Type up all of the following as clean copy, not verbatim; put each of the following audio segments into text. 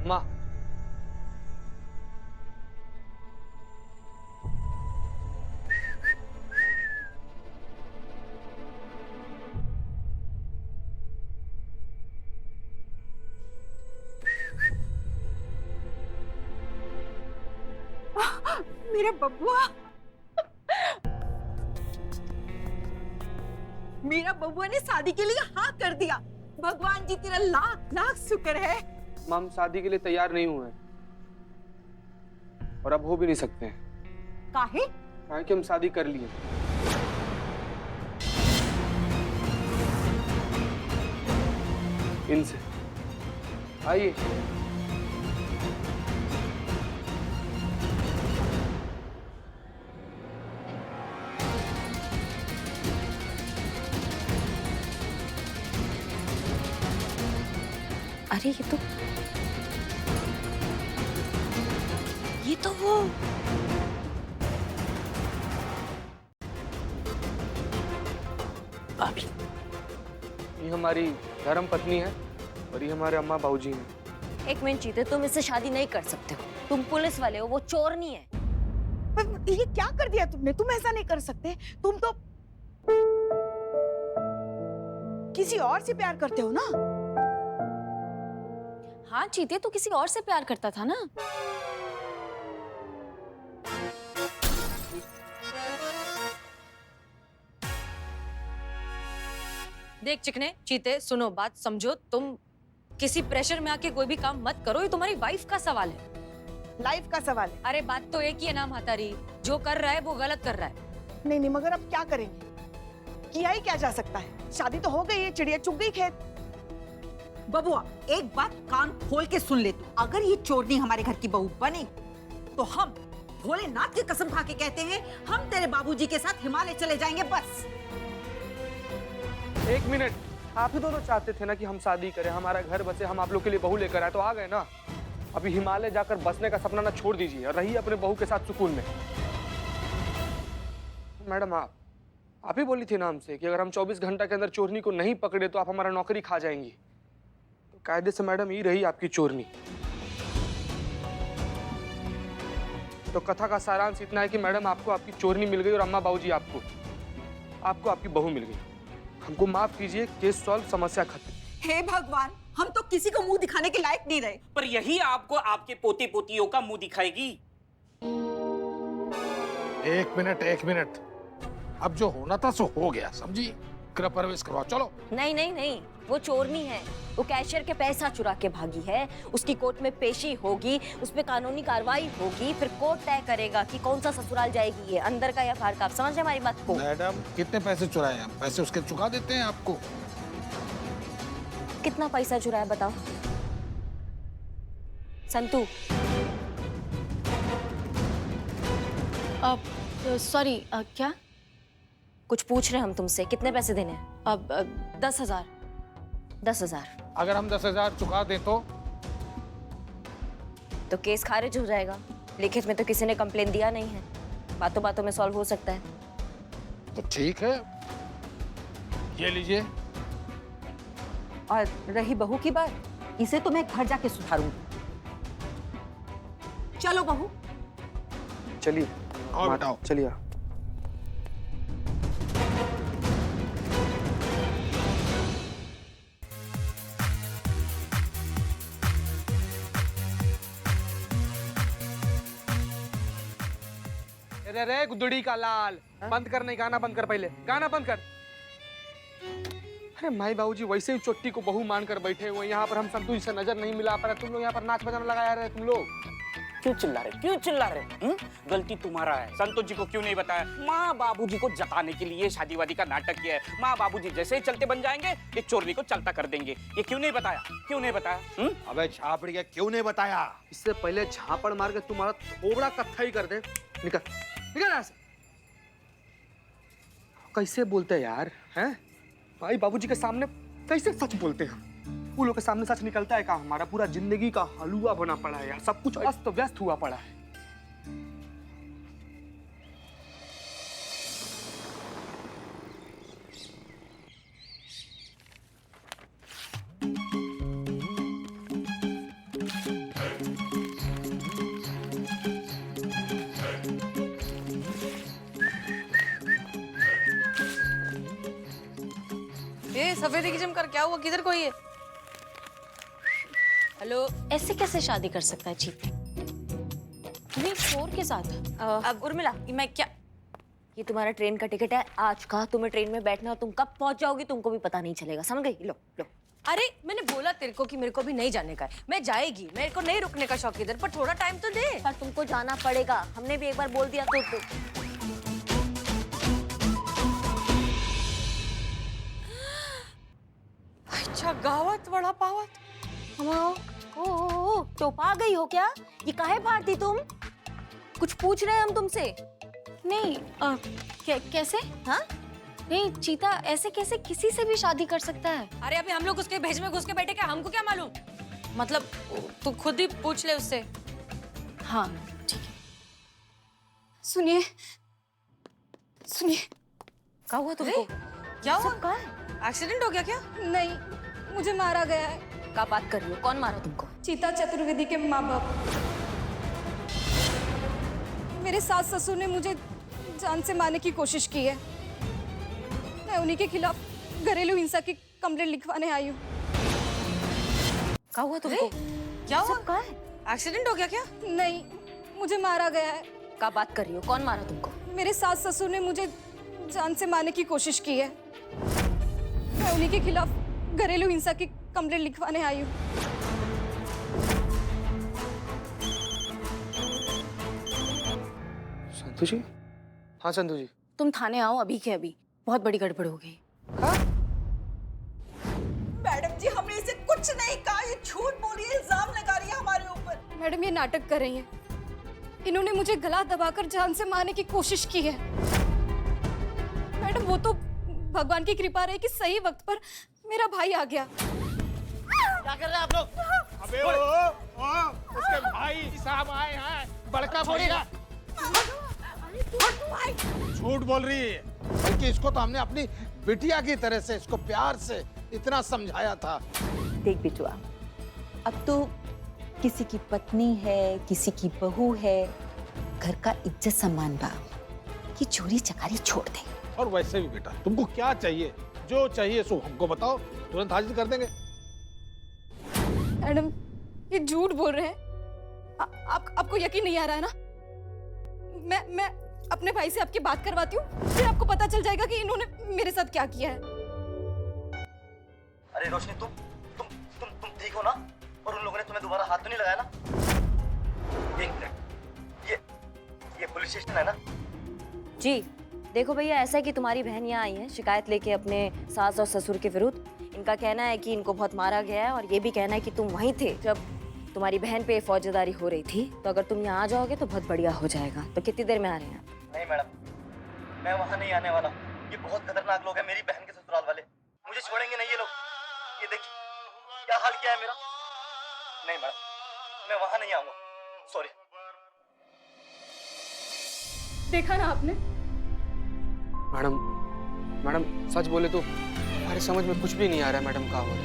माँ, मेरा बबुआ, मेरा बबुआ ने शादी के लिए हाँ कर दिया। भगवान जी तेरा लाख लाख शुक्र है। माँ हम शादी के लिए तैयार नहीं हुए हैं और अब हो भी नहीं सकते हैं। काहे? काहे कि हम शादी कर लिए। इनसे। आइए। अरे ये तो वो भाभी, ये हमारी धर्म पत्नी है और ये हमारे अम्मा बाबूजी हैं। एक मिनट जीते, तुम इससे शादी नहीं कर सकते हो। तुम पुलिस वाले हो, वो चोर नहीं है। पर ये क्या कर दिया तुमने? तुम ऐसा नहीं कर सकते। तुम तो किसी और से प्यार करते हो ना? हाँ चीते, तो किसी और से प्यार करता था ना। देख चिकने, चीते सुनो, बात समझो। तुम किसी प्रेशर में आके कोई भी काम मत करो। ये तुम्हारी वाइफ का सवाल है। लाइफ का सवाल है। अरे बात तो एक ही है ना म्हातारी, जो कर रहा है वो गलत कर रहा है। नहीं नहीं, मगर अब क्या करेंगे? किया ही क्या जा सकता है? शादी तो हो गई है, चिड़िया चुग गई खेत। बबुआ, एक बात कान खोल के सुन ले तू। अगर ये चोरनी हमारे घर की बहू बनी तो हम भोलेनाथ की कसम खा के कहते हैं, हम तेरे बाबूजी के साथ हिमालय चले जाएंगे बस। एक मिनट, आप ही दोनों चाहते थे ना कि हम शादी करें, हमारा घर बसे, हम आप लोग के लिए बहू लेकर आए, तो आ गए ना। अभी हिमालय जाकर बसने का सपना ना छोड़ दीजिए और रहिए अपने बहू के साथ सुकून में। मैडम, आप ही बोली थी ना हमसे कि अगर हम 24 घंटा के अंदर चोरनी को नहीं पकड़े तो आप हमारा नौकरी खा जाएंगी। तो कायदे से मैडम ये रही आपकी चोरनी। तो कथा का सारांश इतना है कि मैडम आपको आपकी चोरनी मिल गई और अम्मा बाबूजी आपको आपकी बहू मिल गई। हमको माफ कीजिए, केस सॉल्व, समस्या खत्म। हे भगवान, हम तो किसी को मुंह दिखाने के लायक नहीं रहे। पर यही आपको आपके पोते पोतियों का मुंह दिखाएगी। एक मिनट, अब जो होना था सो हो गया, समझी? गृह प्रवेश करवाओ, चलो। नहीं नहीं नहीं, वो चोरनी है। वो कैशियर के पैसा चुरा के भागी है। उसकी कोर्ट में पेशी होगी, उस पे कानूनी कार्रवाई होगी, फिर कोर्ट तय करेगा कि कौन सा ससुराल जाएगी, ये अंदर का या बाहर का। आप समझ रहे हमारी बात को? मैडम, कितने पैसे चुराए हैं? पैसे उसके चुका देते हैं आपको। कितना पैसा चुराया बताओ संतू। सॉरी, क्या कुछ पूछ रहे हैं हम तुमसे? कितने पैसे देने हैं? 10,000। 10,000। अगर हम 10,000 चुका दें तो केस खारिज हो जाएगा। लिखित में तो किसी ने कंप्लेन दिया नहीं है, बातों बातों में सॉल्व हो सकता है। तो ठीक है, ये लीजिए। और रही बहू की बात, इसे तो मैं घर जाके सुधारूंगी। चलो बहू, चलिए। आओ बेटा, आओ। चलिए। रे गुदड़ी का लाल, बंद कर। नहीं, गाना बंद कर, पहले गाना बंद कर। अरे माई बाबूजी वैसे ही चोटी को बहू मानकर बैठे हुए, यहाँ पर हम संतोष से नजर नहीं मिला पा रहे। तुम लोग यहाँ पर नाच बजाना लगाया रहे तुम लोग। क्यों चिल्ला रहे? गलती तुम्हारा है। संतोष जी को क्यों नहीं बताया? माँ बाबूजी को जताने के लिए शादी वादी का नाटक किया है। माँ बाबूजी जैसे ही चलते बन जाएंगे, ये चोरनी को चलता कर देंगे। ये क्यों नहीं बताया? अबे छापड़िया, क्यों नहीं बताया? इससे पहले झापड़ मार के तुम्हारा थोबड़ा कत्था ही कर दे। निकल यहाँ से। कैसे बोलते हैं यार, हैं? भाई बाबूजी के सामने कैसे सच बोलते हैं? फूलों के सामने सच निकलता है? कहाँ, हमारा पूरा जिंदगी का हलवा बना पड़ा है यार, सब कुछ अस्त व्यस्त हुआ पड़ा है। ये सफेदी की चमकार क्या हुआ? किधर कोई है? हेलो। ऐसे कैसे शादी कर सकता है चीते? तुम्हें चोर के साथ? अब उर्मिला, मैं क्या? ये तुम्हारा ट्रेन का टिकट है आज का। तुम्हें ट्रेन में बैठना, तुम कब पहुंच जाओगी तुमको भी पता नहीं चलेगा, समझ गई? लो लो। अरे मैंने बोला तेरे को कि मेरे को भी नहीं जाने का है। मैं जाएगी, मेरे को नहीं रुकने का शौक इधर, पर थोड़ा टाइम तो दे। पर तुमको जाना पड़ेगा, हमने भी एक बार बोल दिया तो अच्छा गावत वड़ा पावत। ओ, तो पा गई हो क्या? ये काहे फाड़ती तुम? कुछ पूछ रहे हैं हम तुमसे। नहीं कैसे? हाँ? नहीं चीता ऐसे कैसे किसी से भी शादी कर सकता है? अरे अभी हम लोग उसके भेज में घुस के बैठे, क्या हमको क्या मालूम? मतलब तू खुद ही पूछ ले उससे। हाँ ठीक है। सुनिए सुनिए। क्या हुआ तुमको? क्या हुआ? सब कहाँ है? एक्सीडेंट हो गया क्या? नहीं, मुझे मारा गया है। क्या बात कर रही हो? कौन मारा तुमको? चीता चतुर्वेदी के माँ बाप। मेरे सास ससुर ने मुझे जान से मारने की कोशिश की है। मैं उन्हीं के खिलाफ घरेलू हिंसा की कंप्लेंट लिखवाने आई हूँ। क्या हुआ तुमको? क्या हुआ? सब कहाँ है? एक्सीडेंट हो गया क्या? नहीं, मुझे मारा गया है। क्या बात कर रही हो? कौन मारा तुमको? मेरे सास ससुर ने मुझे जान से मारने की कोशिश की है। मैं उन्हीं के खिलाफ घरेलू हिंसा की कंप्लेंट लिखवाने आई हूँ। संतु जी? हाँ संतु जी। तुम थाने आओ अभी के अभी, बहुत बड़ी गड़बड़ हो गई। मैडम जी हमने इसे कुछ नहीं कहा, ये झूठ बोल रही है, इल्जाम लगा रही है हमारे ऊपर। मैडम ये नाटक कर रही हैं। इन्होंने मुझे गला दबाकर जान से मारने की कोशिश की है। मैडम वो तो भगवान की कृपा रही कि सही वक्त पर मेरा भाई आ गया। क्या कर रहे हैं आप लोग? अबे ओ, उसके भाई साहब आए हैं, बड़का भैया। झूठ बोल रही है, बल्कि इसको तो हमने अपनी बिटिया की तरह से, इसको प्यार से इतना समझाया था। देख बिटुआ, अब तो किसी की पत्नी है, किसी की बहू है, घर का इज्जत सम्मान बा, कि चोरी चकारी छोड़ दे। और वैसे भी बेटा, तुमको क्या चाहिए? जो चाहिए सो हमको बताओ, तुरंत हाजिर कर देंगे। मैडम ये झूठ बोल रहे हैं। आपको यकीन नहीं आ रहा है ना? मैं अपने भाई से आपकी बात करवाती हूँ, फिर आपको पता चल जाएगा कि इन्होंने मेरे साथ क्या किया है। अरे रोशनी, तुम ठीक हो ना? और उन लोगों ने तुम्हें दोबारा हाथ तो नहीं लगाया ना? एक मिनट, ये पुलिस स्टेशन है ना? जी देखो भैया, ऐसा है कि तुम्हारी बहन यहाँ आई है शिकायत लेके अपने सास और ससुर के विरुद्ध। इनका कहना है कि इनको बहुत मारा गया है, और ये भी कहना है कि तुम वहीं थे जब तुम्हारी बहन पे फौजदारी हो रही थी। तो अगर तुम यहाँ आ जाओगे तो बहुत बढ़िया हो जाएगा। तो कितनी देर में आ रहे हैं आप? नहीं मैडम, मैं वहां नहीं आने वाला। ये बहुत खतरनाक लोग हैं, मेरी बहन के ससुराल वाले। मुझे छोड़ेंगे नहीं ये लोग। ये देखिए क्या हाल किया है मेरा। नहीं मैडम, मैं वहां नहीं आऊंगा, सॉरी। देखा ना आपने? मैडम सच बोले तो हमारे समझ में कुछ भी नहीं आ रहा है मैडम, क्या हो रहा है।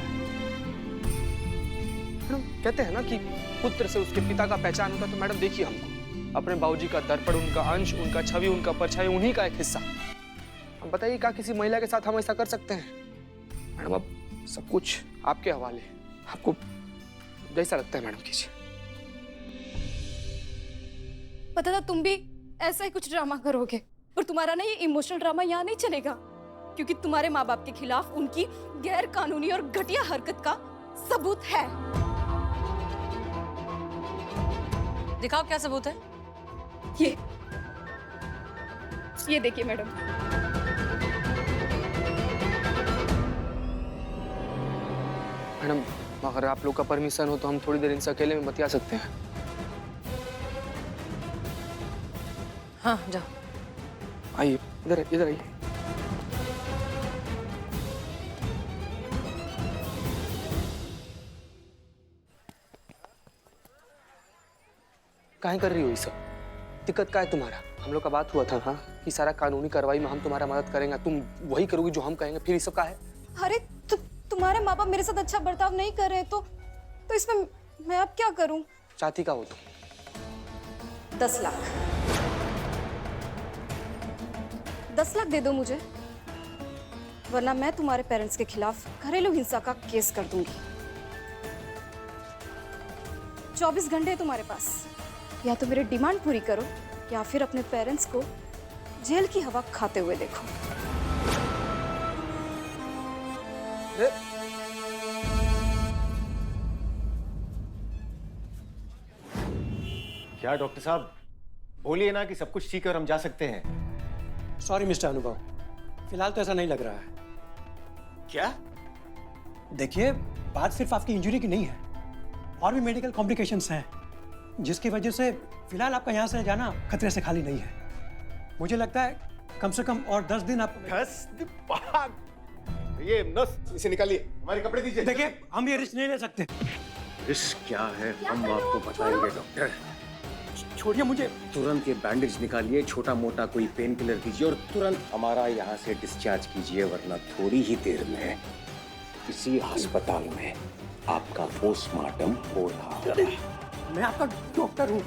मैडम कहते हैं ना कि पुत्र से उसके पिता का पहचान होता है, तो मैडम देखिए हमको अपने बाबूजी का दर्पण, उनका अंश, उनका छवि, उनका परछाई, उन्हीं का एक हिस्सा। अब बताइए क्या किसी महिला के साथ हम ऐसा कर सकते हैं? मैडम अब सब कुछ आपके हवाले है, आपको जैसा लगता है मैडम कीजिए। पता था तुम भी ऐसा ही कुछ ड्रामा करोगे, पर तुम्हारा ना ये इमोशनल ड्रामा यहाँ नहीं चलेगा, क्योंकि तुम्हारे माँ बाप के खिलाफ उनकी गैर कानूनी और घटिया हरकत का सबूत है। दिखाओ क्या सबूत है। ये देखिए मैडम। मैडम अगर आप लोग का परमिशन हो तो हम थोड़ी देर इनसे अकेले में बतिया सकते हैं। हाँ जाओ। आइए इधर आइए। काहे कर रही हो ये सब? दिक्कत क्या है तुम्हारा? हम लोग का बात हुआ था हाँ कि सारा कानूनी कार्रवाई में हम तुम्हारा मदद करेंगे, तुम वही करोगी जो हम कहेंगे, फिर ये सब का है? अरे तुम्हारे माँ बाप मेरे साथ अच्छा बर्ताव नहीं कर रहे तो इसमें मैं अब क्या करूं? चाहती का हो तुम? 10 लाख। 10 लाख दे दो मुझे। वरना मैं तुम्हारे पेरेंट्स के खिलाफ घरेलू हिंसा का केस कर दूंगी। 24 घंटे है तुम्हारे पास, या तो मेरी डिमांड पूरी करो या फिर अपने पेरेंट्स को जेल की हवा खाते हुए देखो। क्या डॉक्टर साहब, बोलिए ना कि सब कुछ ठीक है और हम जा सकते हैं। सॉरी मिस्टर अनुभव, फिलहाल तो ऐसा नहीं लग रहा है। क्या? देखिए, बात सिर्फ आपकी इंजरी की नहीं है, और भी मेडिकल कॉम्प्लिकेशंस हैं, जिसकी वजह से फिलहाल आपका यहाँ से जाना खतरे से खाली नहीं है। मुझे लगता है कम से कम और 10 दिन आप 10 दिन बाद? ये नस, इसे निकालिए, हमारे कपड़े दीजिए। देखिए, हम ये रिस्क नहीं ले सकते। रिस्क क्या है हम आपको बताएंगे डॉक्टर। छोड़िए मुझे। तुरंत ये बैंडेज निकालिए, छोटा मोटा कोई पेन किलर दीजिए और तुरंत हमारा यहाँ से डिस्चार्ज कीजिए, वरना थोड़ी ही देर में इसी अस्पताल में आपका पोस्टमार्टम हो रहा है। मैं आपका डॉक्टर हूँ,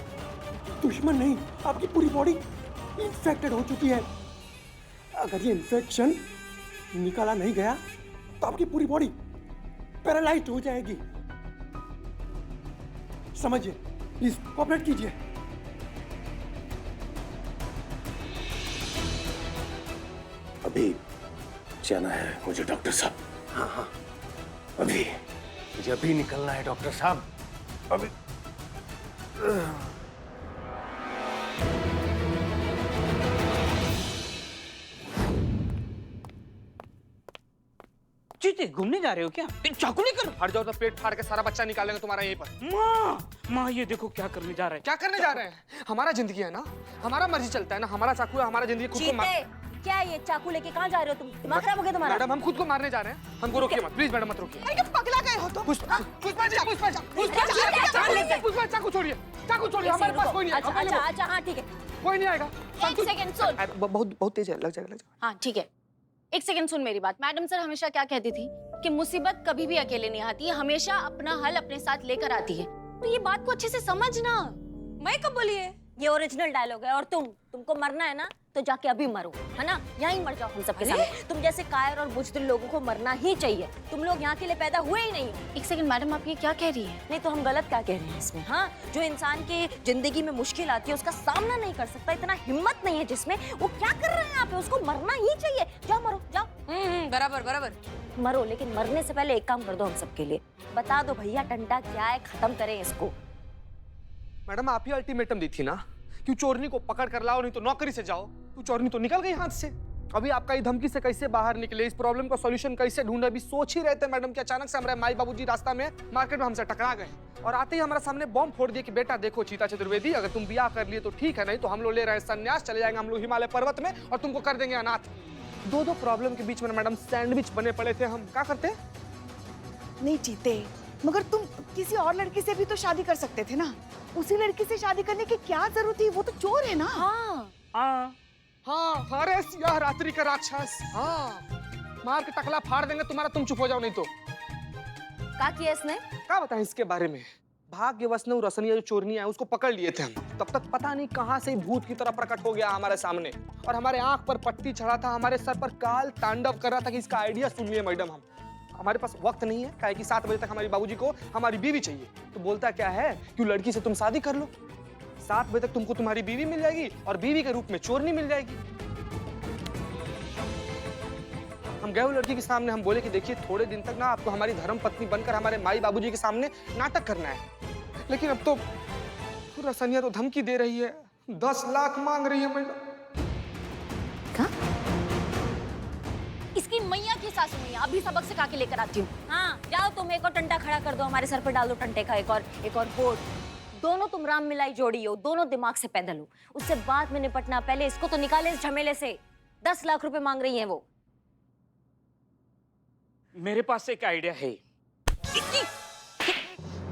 दुश्मन नहीं। आपकी पूरी बॉडी इन्फेक्टेड हो चुकी है। अगर ये इन्फेक्शन निकाला नहीं गया तो आपकी पूरी बॉडी पैरालाइज्ड हो जाएगी। समझिए, प्लीज कोऑपरेट कीजिए। अभी जाना है मुझे डॉक्टर साहब। हाँ हाँ, अभी मुझे अभी निकलना है डॉक्टर साहब, अभी। चीते घूमने जा रहे हो क्या? चाकू लेकर हट जाओ तो पेट फाड़ के सारा बच्चा निकालेंगे तुम्हारा यहीं पर। माँ ये देखो क्या करने जा रहे हैं। क्या करने जा रहे हैं? हमारा जिंदगी है ना, हमारा मर्जी चलता है ना, हमारा चाकू है, हमारा जिंदगी खुद को चीते, क्या ये चाकू लेके कहाँ जा रहे हो तुम? दिमाग खराब हो गया तुम्हारा? मैडम हम खुद को मारने जा रहे हैं, हमको रोकिए मत प्लीज। मैडम मत रोकिए। अरे पगला गए हो तुम? पुष्पा चाकू छोड़िए, चाकू छोड़िए, हमारे पास कोई नहीं है। अच्छा, हाँ ठीक है। कोई नहीं आएगा। एक सेकंड सुन। बहुत बहुत तेज है, लग जाएगा। हाँ ठीक है, एक सेकंड सुन मेरी बात। मैडम सर हमेशा क्या कहती थी कि मुसीबत कभी भी अकेले नहीं आती है, हमेशा अपना हल अपने साथ लेकर आती है। तो ये बात को अच्छे से समझना। मैं कब बोली है? ये ओरिजिनल डायलॉग है। और तुमको मरना है ना तो जाके अभी मरो, है ना? यहीं मर जाओ हम सबके सामने। तुम जैसे कायर और बुज़दिल लोगों को मरना ही चाहिए। तुम लोग यहाँ के लिए पैदा हुए ही नहीं। एक सेकंड मैडम, आप ये क्या कह रही है? नहीं तो हम गलत क्या कह रहे हैं इसमें? हाँ, जो इंसान की जिंदगी में मुश्किल आती है उसका सामना नहीं कर सकता, इतना हिम्मत नहीं है जिसमें, वो क्या कर रहे हैं यहाँ पे? उसको मरना ही चाहिए। जाओ मरो, जाओ। बराबर बराबर मरो, लेकिन मरने से पहले एक काम कर दो हम सबके लिए। बता दो भैया टंटा क्या है, खत्म करें इसको। मैडम आप ही अल्टीमेटम दी थी ना, क्यों चोरनी को पकड़ कर लाओ, नहीं तो नौकरी से जाओ। तू चोरनी तो निकल गई हाथ से। अभी आपका ये धमकी से कैसे बाहर निकले, इस प्रॉब्लम का सॉल्यूशन कैसे ढूंढे, अभी सोच ही रहे थे मैडम कि अचानक से हमारे माई बाबूजी रास्ता में मार्केट में हमसे टकरा गए और आते ही हमारे सामने बॉम्ब फोड़ दिए कि बेटा देखो चीता चतुर्वेदी, अगर तुम ब्याह कर लिए तो ठीक है, नहीं तो हम लोग ले रहे हैं संन्यास, चले जाएंगे हम लोग हिमालय पर्वत में और तुमको कर देंगे अनाथ। दो प्रॉब्लम के बीच में मैडम सैंडविच बने पड़े थे। हम क्या करते? नहीं चीते, मगर तुम किसी और लड़की से भी तो शादी कर सकते थे ना। उसी लड़की से शादी करने की क्या जरूरत थी? वो तो चोर है ना। हाँ हाँ, अरे यह रात्रि का राक्षस। हाँ, मार के टकला फाड़ देंगे तुम्हारा, तुम चुप हो जाओ नहीं तो। क्या किया इसने? क्या बताएं इसके बारे में? भाग्यवश ने रसनिया जो चोरनी है उसको पकड़ लिए थे हम। तब तक पता नहीं कहां से भूत की तरह प्रकट हो गया हमारे सामने और हमारे आंख पर पट्टी चढ़ा था, हमारे सर पर काल तांडव कर रहा था कि इसका आइडिया सुन लिए मैडम। हम हमारे पास वक्त नहीं है, काहे कि 7 बजे तक हमारी बाबूजी को हमारी बीवी चाहिए। तो बोलता क्या है, क्यों लड़की से तुम शादी कर लो, 7 बजे तक तुमको तुम्हारी बीवी मिल जाएगी और बीवी के रूप में चोरनी मिल जाएगी। हम गए वो लड़की के सामने, हम बोले कि देखिए थोड़े दिन तक ना आपको हमारी धर्म पत्नी बनकर हमारे माई बाबूजी के सामने नाटक करना है, लेकिन अब तो रसनिया तो धमकी दे रही है, 10 लाख मांग रही है मैडम। इसकी मैया की सासू मैया, अभी सबक सिखा के लेकर आती हूँ। हाँ जाओ, तुम एक और टंटा खड़ा कर दो, हमारे सर पर डाल दो टंटे का एक और बोर्ड। दोनों तुम राम मिलाई जोड़ी हो, दोनों दिमाग से पैदल हो। उससे बाद में निपटना, पहले इसको तो निकाले इस झमेले से। 10 लाख रुपए मांग रही है वो। मेरे पास एक आइडिया है।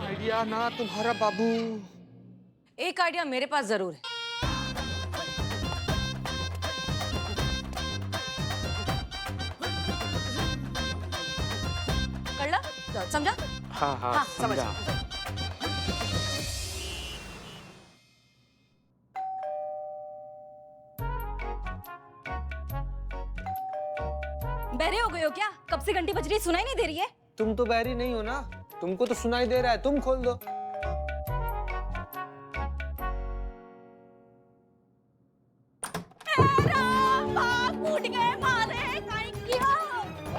आइडिया ना तुम्हारा बाबू। एक आइडिया मेरे पास जरूर है। कर ला, समझा? हाँ हाँ, हाँ, समझ। समझा। बहरे हो गए हो कब से घंटी बज रही है, सुनाई नहीं दे रही है? तुम तो बहरी नहीं हो ना, तुमको तो सुनाई दे रहा है, तुम खोल दो। फूट गए मारे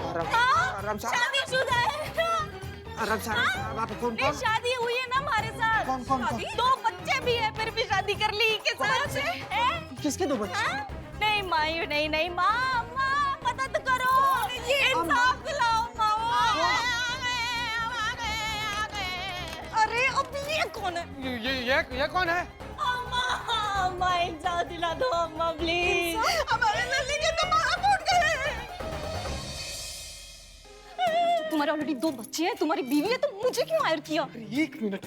आराम से, शादीशुदा है। आराम से, आप कौन नहीं, शादी हुई है ना हमारे साथ। कौन कौन शादी? 2 बच्चे भी है, फिर भी शादी कर ली के साथ। किसके 2 बच्चे? नहीं माई, नहीं माँ, मदद करो, इंसाफ दिलाओ माँ। अरे अब ये कौन है? ये कौन है? अम्मा इंसाफ दिला दो अम्मा प्लीज। हमारे लल्ली के तो बाल फूट गए। तुम्हारे ऑलरेडी 2 बच्चे हैं, तुम्हारी बीवी है, तो मुझे क्यों हायर किया? 1 मिनट,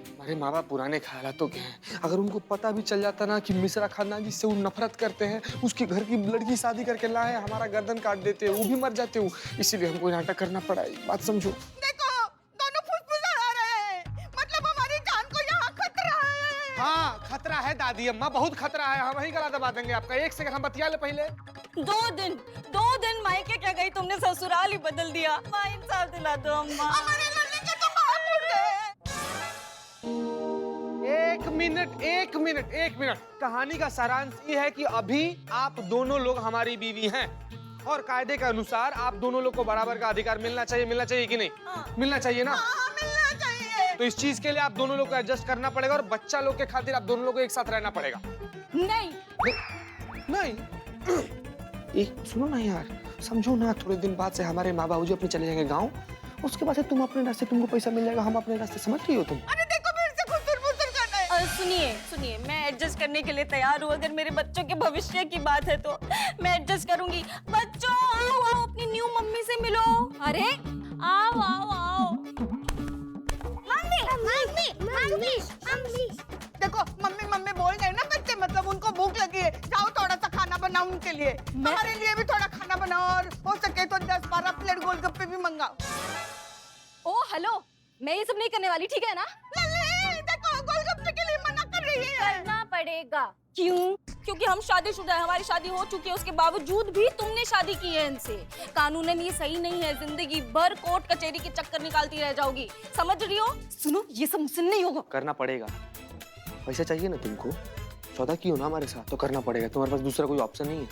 हमारे माँ बाप पुराने ख्यालातों के हैं। अगर उनको पता भी चल जाता ना कि मिश्रा खानदान जिससे वो नफरत करते हैं, उसके घर की लड़की शादी करके लाए, हमारा गर्दन काट देते, वो भी मर जाते हो। इसीलिए हमको नाटक करना पड़ा है, बात समझो। देखो, दोनों फुसफुसा रहे हैं, मतलब हमारी जान को यहाँ खतरा है। हाँ, खतरा है दादी अम्मा, बहुत खतरा है। हम वहीं गला दबा देंगे आपका। 1 सेकंड हम बतिया ले पहले। 2 दिन मायके क्या गई तुमने, ससुराल ही बदल दिया। माँ इंसाफ दिला दो अम्मा। हमारे लल्ली के तो बाल फूट गए। 1 मिनट। कहानी का सारांश ये है कि अभी आप दोनों लोग हमारी बीवी हैं और कायदे के अनुसार आप दोनों लोग को बराबर का अधिकार मिलना चाहिए कि नहीं? मिलना चाहिए ना? मिलना चाहिए। तो इस चीज के लिए आप दोनों लोग को एडजस्ट करना पड़ेगा और बच्चा लोग के खातिर आप दोनों लोग को एक साथ रहना पड़ेगा। नहीं सुनो ना यार, समझो ना, थोड़े दिन बाद से हमारे माँ बाबूजी अपने चले जाएंगे गाँव। उसके बाद से तुम अपने रास्ते, तुमको पैसा मिल जाएगा, हम अपने रास्ते। समझ रही हो तुम? अरे देखो, फिर से खुसर करना है। सुनिए, मैं एडजस्ट करने के लिए तैयार हूँ। अगर मेरे बच्चों के भविष्य की बात है तो मैं एडजस्ट करूंगी। बच्चों आओ, अपनी न्यू मम्मी से मिलो। अरे आओ। मम्मी। देखो, मम्मी बोल गए ना बच्चे, मतलब उनको भूख लगी है। जाओ थोड़ा सा खाना बनाओ उनके लिए, हमारे लिए भी थोड़ा खाना बनाओ, और हो सके तो 10-12 प्लेट गोलगप्पे भी मंगाओ। ओ हेलो, मैं ये सब नहीं करने वाली, ठीक है ना? लल्ली, देखो गोलगप्पे के लिए मना कर रही है। करना पड़ेगा। क्यों? क्योंकि हम शादीशुदा है, हमारी शादी हो चुकी है, उसके बावजूद भी तुमने शादी की है इनसे। कानूनन ये सही नहीं है, जिंदगी भर कोर्ट कचहरी के चक्कर निकालती रह जाओगी। समझ रही हो? सुनो, ये सब मुझसे नहीं होगा। करना पड़ेगा। पैसा चाहिए ना तुमको, सौदा की हो ना हमारे साथ, तो करना पड़ेगा। तुम्हारे पास दूसरा कोई ऑप्शन नहीं है।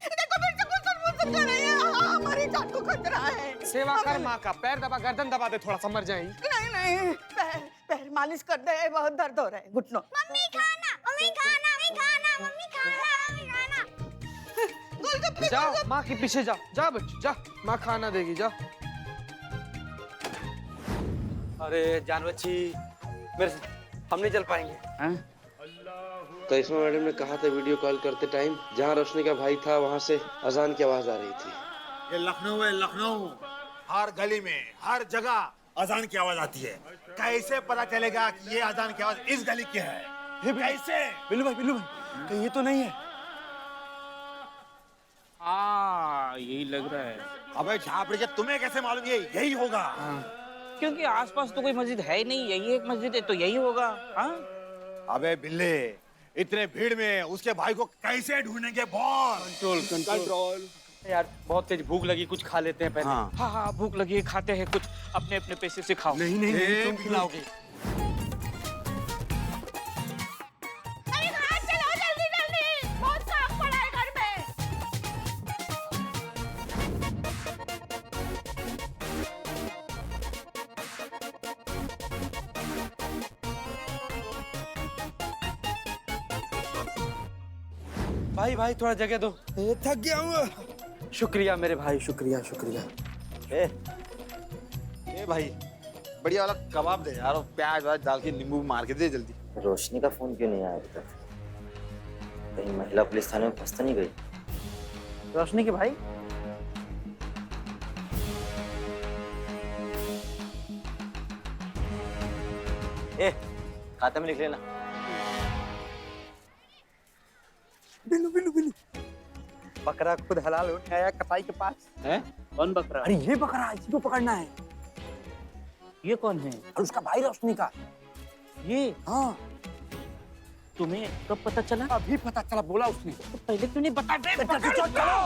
देखो, फिर से खुसर कर रही है। हमारी जान को खतरा है। सेवा कर माँ का, पैर दबा, गर्दन दबा दे, थोड़ा सा मर जाएगी। नहीं, पैर मालिश कर दे, बहुत दर्द हो रहा है घुटनों। मम्मी खाना। गोलगप्पे जाओ माँ के पीछे जाओ बच्चे, जा, माँ खाना देगी, जाओ। अरे जान बच्ची, मेरे से हम नहीं चल पाएंगे। करिश्मा मैडम ने कहा था वीडियो कॉल करते टाइम, जहाँ रोशनी का भाई था वहाँ से अजान की आवाज आ रही थी। ये लखनऊ है, लखनऊ। हर गली में, हर जगह अजान की आवाज आती है। कैसे पता चलेगा कि ये अजान की आवाज इस गली की है? कैसे? बिल्लू भाई, कहीं ये तो नहीं है? हाँ, यही लग रहा है। अबे झापड़ी, तुम्हें कैसे मालूम ये यही होगा? क्योंकि आसपास तो कोई मस्जिद है ही नहीं, यही एक मस्जिद है, तो यही होगा। हाँ? अबे बिल्ले, इतने भीड़ में उसके भाई को कैसे ढूंढेंगे? बोल। कंट्रोल। यार बहुत तेज भूख लगी, कुछ खा लेते हैं पहले। हाँ, भूख लगी है, खाते हैं कुछ, अपने अपने पैसे से खाओ। नहीं, तुम खिलाओगे। चलो जल्दी, बहुत काम पड़ा है घर में। भाई थोड़ा जगह दो, थक गया हूँ। शुक्रिया मेरे भाई, शुक्रिया। ए भाई, बढ़िया वाला कबाब दे यार, और प्याज वाज डाल के नींबू मार के दे जल्दी। रोशनी का फोन क्यों नहीं आया अभी तक? कहीं महिला पुलिस थाने में फंस तो नहीं गई? रोशनी के भाई? खाते में लिख लेना। बिल्लू बकरा खुद हलाल उठ आया कसाई के पास। है? कौन बकरा? अरे ये बकरा, इसी को पकड़ना है। ये कौन है? और उसका भाई रोशनी का। ये? हाँ। तुम्हें कब पता चला? अभी पता चला, बोला उसने। तो पहले क्यों नहीं बता? चलो